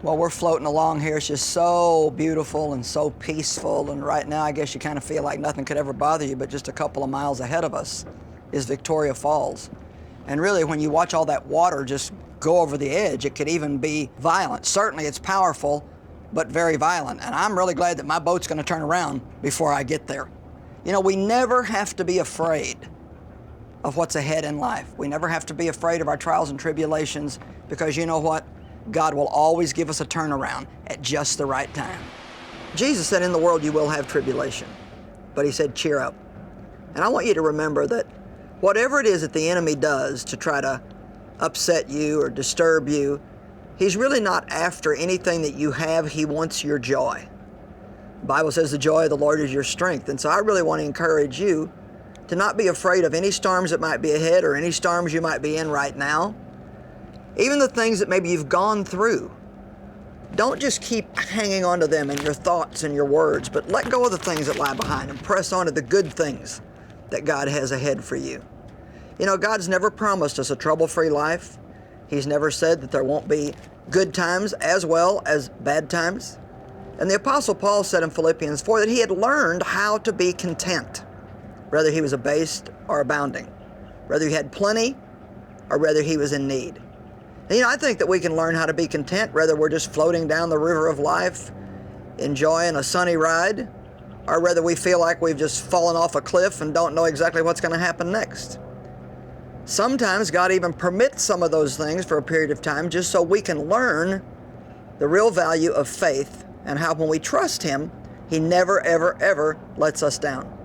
Well, we're floating along here. It's just so beautiful and so peaceful. And right now, I guess you kind of feel like nothing could ever bother you, but just a couple of miles ahead of us is Victoria Falls. And really, when you watch all that water just go over the edge, it could even be violent. Certainly, it's powerful, but very violent. And I'm really glad that my boat's going to turn around before I get there. You know, we never have to be afraid of what's ahead in life. We never have to be afraid of our trials and tribulations, because you know what? God will always give us a turnaround at just the right time. Jesus said, in the world you will have tribulation, but he said, cheer up. And I want you to remember that whatever it is that the enemy does to try to upset you or disturb you, he's really not after anything that you have. He wants your joy. The Bible says the joy of the Lord is your strength. And so I really want to encourage you to not be afraid of any storms that might be ahead or any storms you might be in right now. Even the things that maybe you've gone through. Don't just keep hanging on to them in your thoughts and your words, but let go of the things that lie behind and press on to the good things that God has ahead for you. You know, God's never promised us a trouble-free life. He's never said that there won't be good times as well as bad times. And the Apostle Paul said in Philippians 4 that he had learned how to be content, whether he was abased or abounding, whether he had plenty or whether he was in need. And, you know, I think that we can learn how to be content whether we're just floating down the river of life, enjoying a sunny ride, or whether we feel like we've just fallen off a cliff and don't know exactly what's going to happen next. Sometimes God even permits some of those things for a period of time just so we can learn the real value of faith and how when we trust Him, He never, ever, ever lets us down.